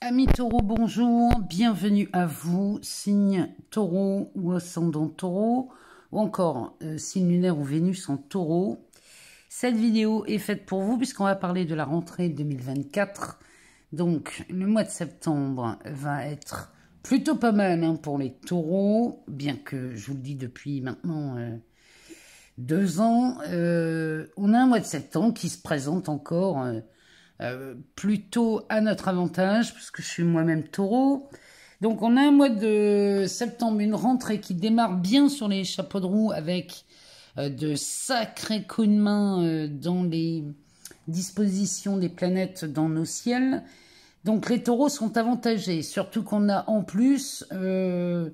Amis taureaux, bonjour, bienvenue à vous, signe taureau ou ascendant taureau, ou encore signe lunaire ou Vénus en taureau. Cette vidéo est faite pour vous puisqu'on va parler de la rentrée 2024. Donc le mois de septembre va être plutôt pas mal pour les taureaux, bien que je vous le dis depuis maintenant 2 ans. On a un mois de septembre qui se présente encore plutôt à notre avantage, puisque je suis moi-même taureau. Donc on a un mois de septembre, une rentrée qui démarre bien sur les chapeaux de roue avec de sacrés coups de main dans les dispositions des planètes dans nos ciels. Donc les taureaux sont avantagés, surtout qu'on a en plus, ce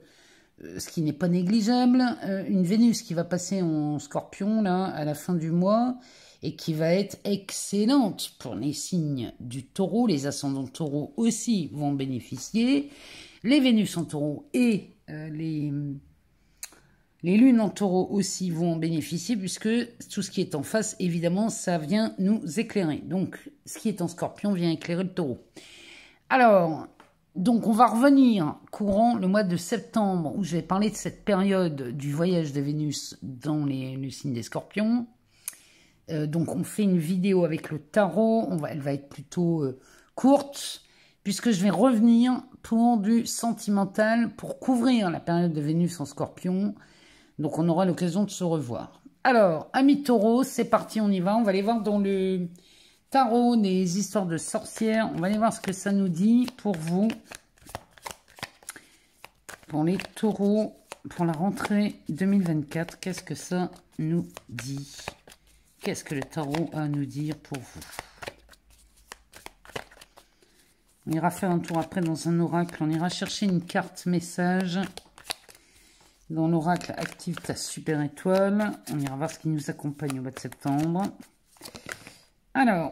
qui n'est pas négligeable, une Vénus qui va passer en Scorpion là à la fin du mois et qui va être excellente pour les signes du taureau. Les ascendants taureaux aussi vont bénéficier. Les Vénus en taureau et les lunes en taureau aussi vont en bénéficier, puisque tout ce qui est en face, évidemment, ça vient nous éclairer. Donc, ce qui est en Scorpion vient éclairer le taureau. Alors, donc on va revenir courant le mois de septembre, où je vais parler de cette période du voyage de Vénus dans le signe des Scorpions. Donc on fait une vidéo avec le tarot, elle va être plutôt courte, puisque je vais revenir pour du sentimental, pour couvrir la période de Vénus en Scorpion. Donc on aura l'occasion de se revoir. Alors, amis taureaux, c'est parti, on y va. On va aller voir dans le tarot des histoires de sorcières. On va aller voir ce que ça nous dit pour vous, pour les taureaux, pour la rentrée 2024. Qu'est-ce que ça nous dit ? Qu'est-ce que le tarot a à nous dire pour vous? On ira faire un tour après dans un oracle. On ira chercher une carte message. Dans l'oracle, active ta super étoile. On ira voir ce qui nous accompagne au mois de septembre. Alors,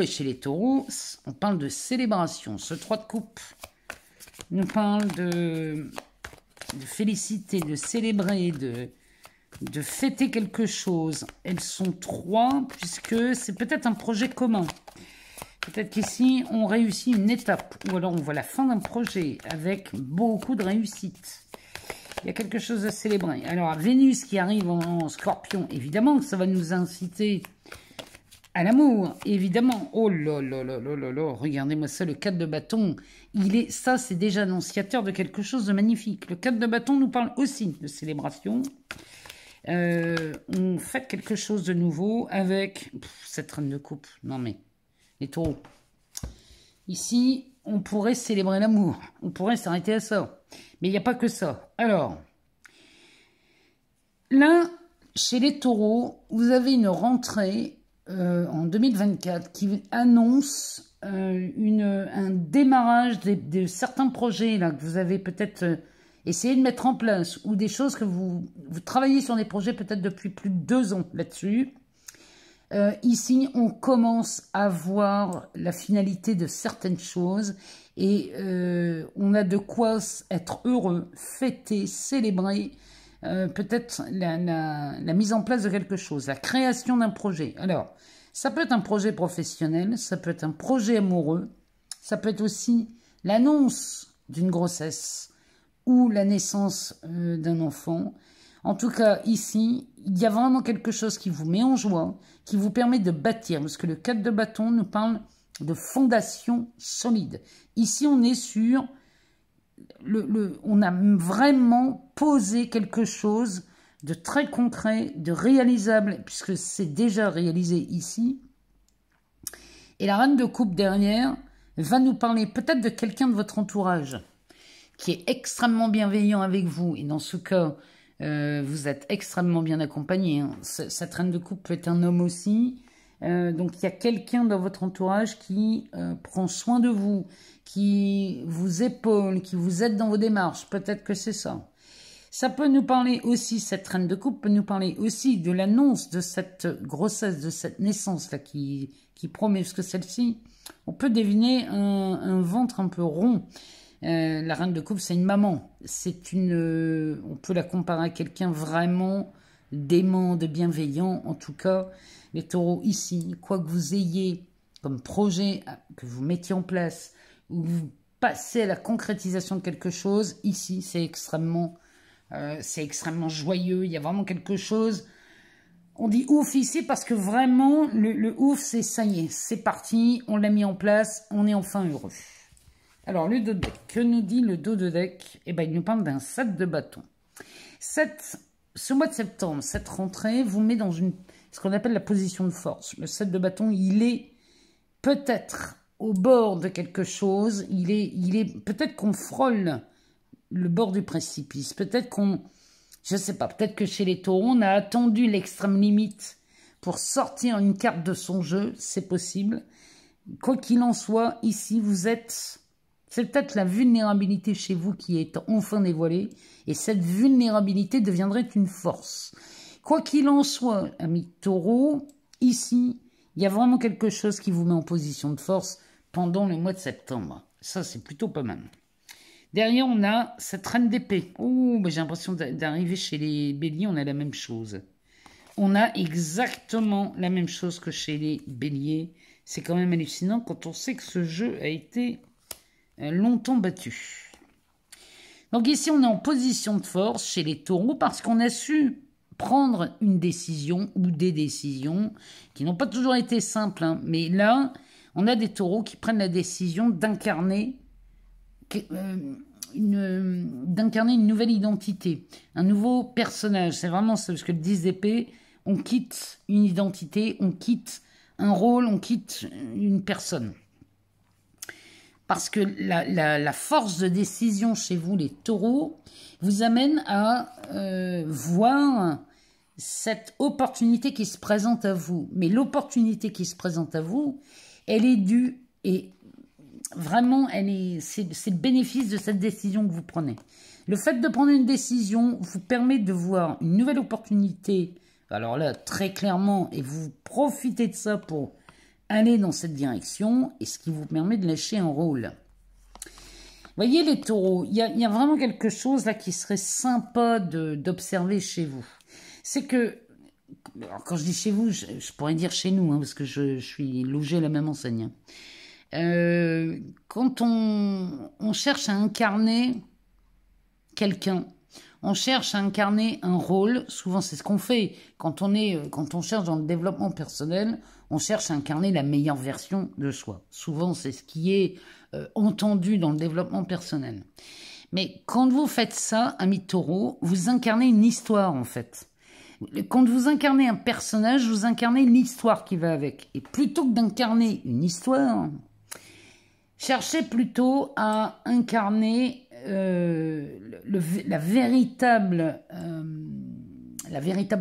chez les taureaux, on parle de célébration. Ce 3 de coupe nous parle de féliciter, de célébrer, de fêter quelque chose. Elles sont 3, puisque c'est peut-être un projet commun. Peut-être qu'ici, on réussit une étape, ou alors on voit la fin d'un projet avec beaucoup de réussite. Il y a quelque chose à célébrer. Alors, Vénus qui arrive en Scorpion, évidemment que ça va nous inciter à l'amour, évidemment. Oh là là là là là là, regardez-moi ça, le 4 de bâton. Ça, c'est déjà annonciateur de quelque chose de magnifique. Le 4 de bâton nous parle aussi de célébration. On fait quelque chose de nouveau avec cette reine de coupe. Non mais, les taureaux. Ici, on pourrait célébrer l'amour. On pourrait s'arrêter à ça. Mais il n'y a pas que ça. Alors, là, chez les taureaux, vous avez une rentrée en 2024 qui annonce un démarrage de certains projets là, que vous avez peut-être essayé de mettre en place, ou des choses que vous travaillez sur des projets peut-être depuis plus de 2 ans là-dessus. Ici, on commence à voir la finalité de certaines choses et on a de quoi être heureux, fêter, célébrer peut-être la mise en place de quelque chose, la création d'un projet. Alors, ça peut être un projet professionnel, ça peut être un projet amoureux, ça peut être aussi l'annonce d'une grossesse ou la naissance d'un enfant. En tout cas, ici, il y a vraiment quelque chose qui vous met en joie, qui vous permet de bâtir, parce que le 4 de bâton nous parle de fondation solide. Ici, on est sur... on a vraiment posé quelque chose de très concret, de réalisable, puisque c'est déjà réalisé ici. Et la reine de coupe derrière va nous parler peut-être de quelqu'un de votre entourage qui est extrêmement bienveillant avec vous. Et dans ce cas, vous êtes extrêmement bien accompagné. Cette reine de coupe peut être un homme aussi. Donc, il y a quelqu'un dans votre entourage qui prend soin de vous, qui vous épaule, qui vous aide dans vos démarches. Peut-être que c'est ça. Ça peut nous parler aussi, cette reine de coupe peut nous parler aussi de l'annonce de cette grossesse, de cette naissance-là qui promet. Parce que celle-ci, on peut deviner un ventre un peu rond. La reine de coupe, c'est une maman. On peut la comparer à quelqu'un vraiment d'aimant, de bienveillant. En tout cas, les taureaux ici, quoi que vous ayez comme projet que vous mettiez en place, où vous passez à la concrétisation de quelque chose. Ici, c'est extrêmement joyeux. Il y a vraiment quelque chose. On dit ouf ici parce que vraiment, le ouf, c'est ça y est, c'est parti, on l'a mis en place, on est enfin heureux. Alors, le dos de deck, que nous dit le dos de deck? Eh bien, il nous parle d'un 7 de bâton. Ce mois de septembre, cette rentrée vous met dans ce qu'on appelle la position de force. Le 7 de bâton, il est peut-être au bord de quelque chose, peut-être qu'on frôle le bord du précipice, peut-être qu'on... Je sais pas, peut-être que chez les taureaux, on a attendu l'extrême limite pour sortir une carte de son jeu, c'est possible. Quoi qu'il en soit, ici, c'est peut-être la vulnérabilité chez vous qui est enfin dévoilée, et cette vulnérabilité deviendrait une force. Quoi qu'il en soit, amis taureaux, ici, il y a vraiment quelque chose qui vous met en position de force pendant le mois de septembre. Ça, c'est plutôt pas mal. Derrière, on a cette reine d'épée. Oh, j'ai l'impression d'arriver chez les béliers, on a la même chose. On a exactement la même chose que chez les béliers. C'est quand même hallucinant quand on sait que ce jeu a été longtemps battu. Donc ici, on est en position de force chez les taureaux parce qu'on a su prendre une décision ou des décisions qui n'ont pas toujours été simples. Hein, mais là, on a des taureaux qui prennent la décision d'incarner une nouvelle identité, un nouveau personnage. C'est vraiment ça, parce que le 10 d'épée, on quitte une identité, on quitte un rôle, on quitte une personne. Parce que la force de décision chez vous, les taureaux, vous amène à voir cette opportunité qui se présente à vous. Mais l'opportunité qui se présente à vous, elle est due et vraiment, c'est le bénéfice de cette décision que vous prenez. Le fait de prendre une décision vous permet de voir une nouvelle opportunité. Alors là, très clairement, et vous profitez de ça pour aller dans cette direction, et ce qui vous permet de lâcher un rôle. Voyez les taureaux, il y a vraiment quelque chose là qui serait sympa d'observer chez vous. C'est que, alors quand je dis chez vous, je pourrais dire chez nous, hein, parce que je suis logé à la même enseigne. Quand on cherche à incarner quelqu'un, on cherche à incarner un rôle, souvent c'est ce qu'on fait, quand on cherche dans le développement personnel, on cherche à incarner la meilleure version de soi. Souvent c'est ce qui est entendu dans le développement personnel. Mais quand vous faites ça, amis taureaux, vous incarnez une histoire en fait. Quand vous incarnez un personnage, vous incarnez l'histoire qui va avec. Et plutôt que d'incarner une histoire, cherchez plutôt à incarner la véritable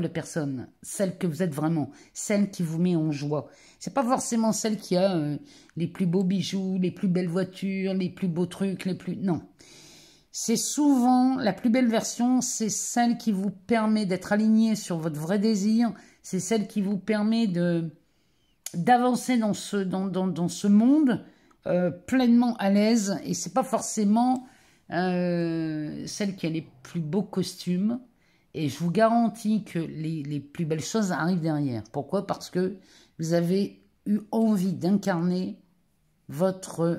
personne, celle que vous êtes vraiment, celle qui vous met en joie. C'est pas forcément celle qui a les plus beaux bijoux, les plus belles voitures, les plus beaux trucs, non. C'est souvent la plus belle version, c'est celle qui vous permet d'être aligné sur votre vrai désir, c'est celle qui vous permet d'avancer dans ce monde pleinement à l'aise, et c'est pas forcément celle qui a les plus beaux costumes, et je vous garantis que les plus belles choses arrivent derrière. Pourquoi? Parce que vous avez eu envie d'incarner votre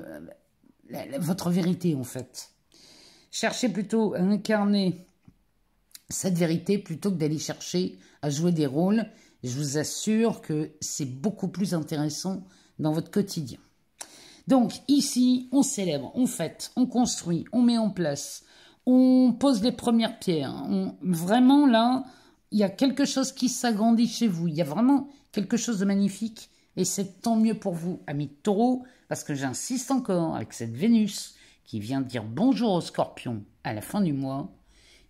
vérité en fait. Cherchez plutôt à incarner cette vérité plutôt que d'aller chercher à jouer des rôles. Je vous assure que c'est beaucoup plus intéressant dans votre quotidien. Donc ici, on célèbre, on fête, on construit, on met en place, on pose les premières pierres. Vraiment là, il y a quelque chose qui s'agrandit chez vous. Il y a vraiment quelque chose de magnifique et c'est tant mieux pour vous, amis taureaux, parce que j'insiste encore avec cette Vénus qui vient dire bonjour aux scorpions à la fin du mois.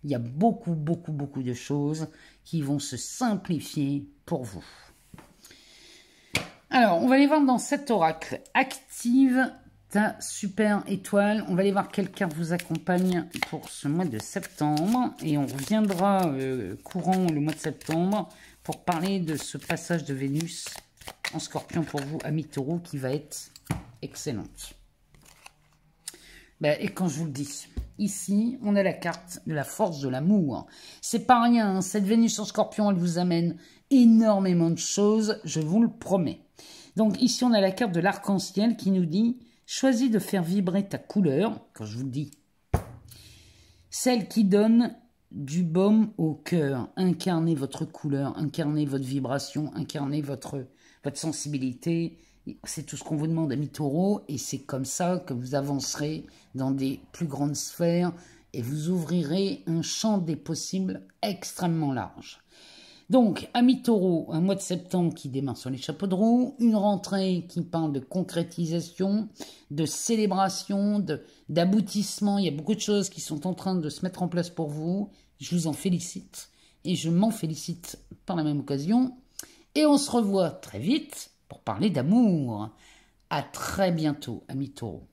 Il y a beaucoup, beaucoup, beaucoup de choses qui vont se simplifier pour vous. Alors, on va aller voir dans cet oracle. Active ta super étoile. On va aller voir quelle carte vous accompagne pour ce mois de septembre. Et on reviendra courant le mois de septembre pour parler de ce passage de Vénus en scorpion pour vous, amis taureaux, qui va être excellente. Et quand je vous le dis, ici, on a la carte de la force de l'amour. C'est pas rien, hein, cette Vénus en scorpion, elle vous amène énormément de choses, je vous le promets. Donc ici, on a la carte de l'arc-en-ciel qui nous dit Choisis de faire vibrer ta couleur, quand je vous le dis, celle qui donne du baume au cœur. Incarnez votre couleur, incarnez votre vibration, incarnez votre sensibilité. C'est tout ce qu'on vous demande, amis taureaux, et c'est comme ça que vous avancerez dans des plus grandes sphères et vous ouvrirez un champ des possibles extrêmement large. Donc, amis taureaux, un mois de septembre qui démarre sur les chapeaux de roue, une rentrée qui parle de concrétisation, de célébration, d'aboutissement. Il y a beaucoup de choses qui sont en train de se mettre en place pour vous. Je vous en félicite et je m'en félicite par la même occasion. Et on se revoit très vite pour parler d'amour. À très bientôt, amis taureaux.